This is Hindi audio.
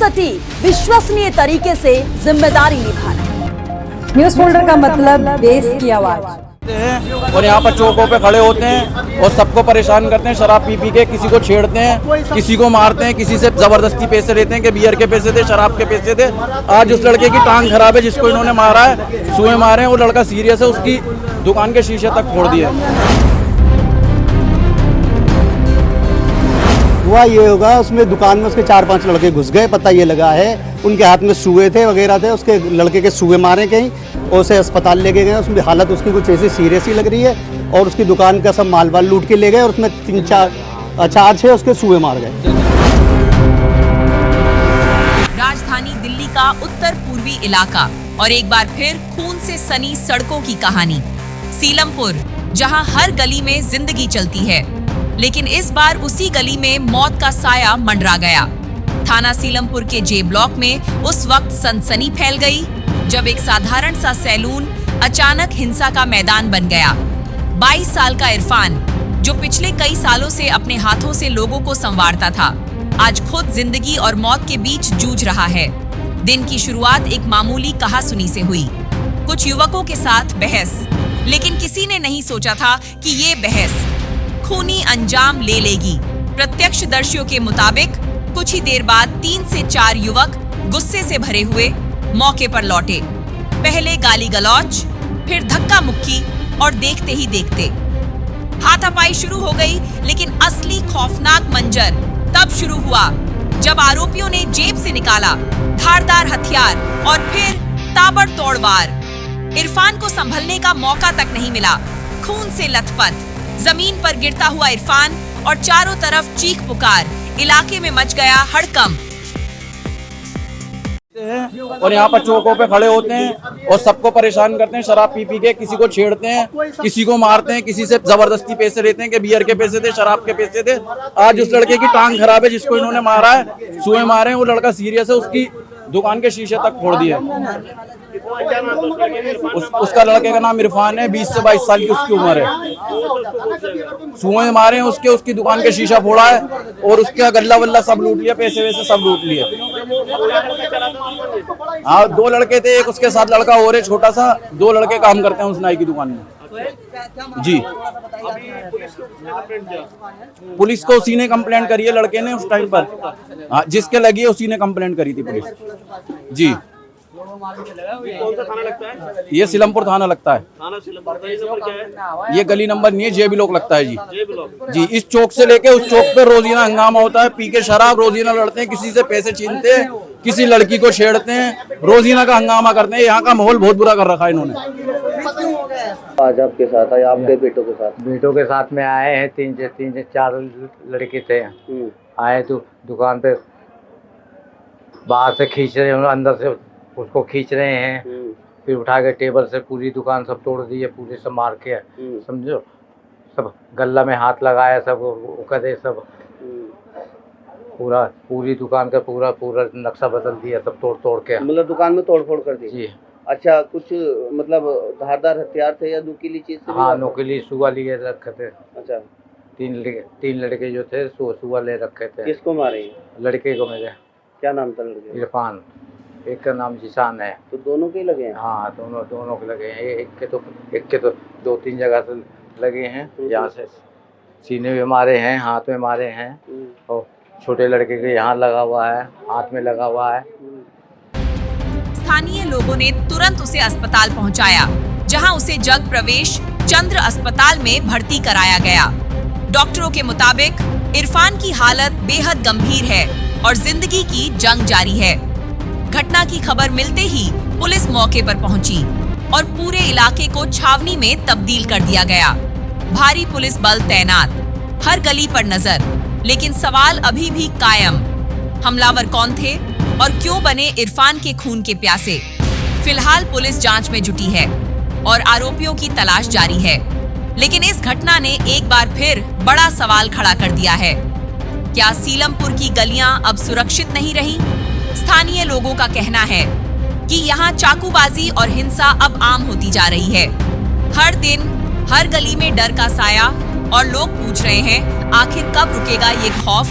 सटी विश्वसनीय तरीके से जिम्मेदारी निभाना। न्यूज फोल्डर का मतलब देश की आवाज। और यहाँ पर चौकों पे खड़े होते हैं और सबको परेशान करते हैं। शराब पी पी के किसी को छेड़ते हैं, किसी को मारते हैं, किसी से जबरदस्ती पैसे लेते हैं कि बियर के पैसे दे, शराब के पैसे दे। आज उस लड़के की टांग खराब है जिसको इन्होंने मारा है, सुए मारे हैं। वो लड़का सीरियस है, उसकी दुकान के शीशे तक फोड़ दिए। हुआ ये होगा, उसमें दुकान में उसके 4-5 लड़के घुस गए, पता ये लगा है। उनके हाथ में सुए थे वगैरह थे, उसके लड़के के सुए मारे कहीं और उसे अस्पताल लेके गए। उसमें हालत उसकी कुछ ऐसी सीरियस ही लग रही है और उसकी दुकान का सब माल वाल लूट के ले गए और उसमें 3-4 उसके सुए मार गए। राजधानी दिल्ली का उत्तर पूर्वी इलाका और एक बार फिर खून से सनी सड़कों की कहानी। सीलमपुर, जहां हर गली में जिंदगी चलती है, लेकिन इस बार उसी गली में मौत का साया मंडरा गया। थाना सीलमपुर के जे ब्लॉक में उस वक्त सनसनी फैल गई जब एक साधारण सा सैलून अचानक हिंसा का मैदान बन गया। 22 साल का इरफान, जो पिछले कई सालों से अपने हाथों से लोगों को संवारता था, आज खुद जिंदगी और मौत के बीच जूझ रहा है। दिन की शुरुआत एक मामूली कहासुनी से हुई, कुछ युवकों के साथ बहस, लेकिन किसी ने नहीं सोचा था कि ये बहस खूनी अंजाम ले लेगी। प्रत्यक्षदर्शियों के मुताबिक कुछ ही देर बाद 3 से 4 युवक गुस्से से भरे हुए मौके पर लौटे। पहले गाली गलौज, फिर धक्का मुक्की और देखते ही देखते हाथापाई शुरू हो गई। लेकिन असली खौफनाक मंजर तब शुरू हुआ जब आरोपियों ने जेब से निकाला धारदार हथियार और फिर ताबड़तोड़ वार। इरफान को संभलने का मौका तक नहीं मिला। खून से लथपथ जमीन पर गिरता हुआ इरफान और चारों तरफ चीख पुकार, इलाके में मच गया हड़कंप। और यहाँ पर चौकों पे खड़े होते हैं और सबको परेशान करते हैं। शराब पी पी के किसी को छेड़ते हैं, किसी को मारते हैं, किसी से जबरदस्ती पैसे लेते हैं कि बियर के पैसे दे, शराब के पैसे दे। आज उस लड़के की टांग खराब है जिसको इन्होंने मारा है, सुए मारे हैं। वो लड़का सीरियस है, उसकी दुकान के शीशे तक फोड़ दिए। उसका लड़के का नाम इरफान है, 20 से 22 साल की उसकी उम्र है। सुए मारे हैं उसकी दुकान के शीशा फोड़ा है और उसका गल्ला वल्ला सब लूट लिया, पैसे वैसे सब लूट लिए। हाँ, 2 लड़के थे, एक उसके साथ लड़का और है छोटा सा। 2 लड़के काम करते हैं उस नाई की दुकान में। जी, पुलिस को उसी ने कंप्लेंट करी है, लड़के ने उस टाइम पर। हाँ, जिसके लगी है उसी ने कंप्लेंट करी थी पुलिस। जी, कौन सा थाना लगता है? ये सीलमपुर थाना लगता है। थाना सीलमपुर। गली नंबर क्या है? ये गली नंबर नहीं है, जे ब्लॉक लगता है जी। जे ब्लॉक। जी, इस चौक से लेके उस चौक पे रोजीना हंगामा होता है। पी के शराब रोजीना लड़ते हैं, किसी से पैसे छीनते हैं, किसी लड़की को छेड़ते हैं, रोजीना का हंगामा करते हैं। यहाँ का माहौल बहुत बुरा कर रखा है इन्होंने। आज आपके साथ आए, आपके बेटों के साथ? बेटों के साथ में आए हैं। 3 से 4 लड़के थे। आए तो दुकान पे बाहर से खींच रहे हैं, अंदर से उसको खींच रहे हैं, फिर उठा के टेबल से पूरी दुकान सब तोड़ दी है, पूरे सब मार के, समझो। सब गल्ला में हाथ लगाया, सब उकदे, सब पूरी दुकान का पूरा नक्शा बदल दिया, सब तोड़ के। मतलब दुकान में तोड़ फोड़ कर दी? जी। अच्छा, कुछ मतलब धारदार हथियार थे या नुकीली चीज से? हाँ, नुकीली सुआ लिए रखे थे। अच्छा, 3 लड़के जो थे सुआ ले रखे थे। किसको मारे? लड़के को मेरे। क्या नाम था लड़के? इरफान, एक का नाम जिसान है। तो दोनों के लगे हैं? हाँ, दोनों के लगे हैं। एक के तो 2-3 जगह से लगे हैं। यहाँ से सीने में मारे हैं, हाथ में मारे हैं, और छोटे लड़के के यहाँ लगा हुआ है, हाथ में लगा हुआ है। स्थानीय लोगों ने तुरंत उसे अस्पताल पहुंचाया, जहां उसे जग प्रवेश चंद्र अस्पताल में भर्ती कराया गया। डॉक्टरों के मुताबिक इरफान की हालत बेहद गंभीर है और जिंदगी की जंग जारी है। घटना की खबर मिलते ही पुलिस मौके पर पहुंची और पूरे इलाके को छावनी में तब्दील कर दिया गया। भारी पुलिस बल तैनात, हर गली पर नजर। लेकिन सवाल अभी भी कायम, हमलावर कौन थे और क्यों बने इरफान के खून के प्यासे? फिलहाल पुलिस जांच में जुटी है और आरोपियों की तलाश जारी है। लेकिन इस घटना ने एक बार फिर बड़ा सवाल खड़ा कर दिया है। क्या सीलमपुर की गलियां अब सुरक्षित नहीं रही? स्थानीय लोगों का कहना है कि यहाँ चाकूबाजी और हिंसा अब आम होती जा रही है। हर दिन हर गली में डर का साया और लोग पूछ रहे हैं, आखिर कब रुकेगा ये खौफ?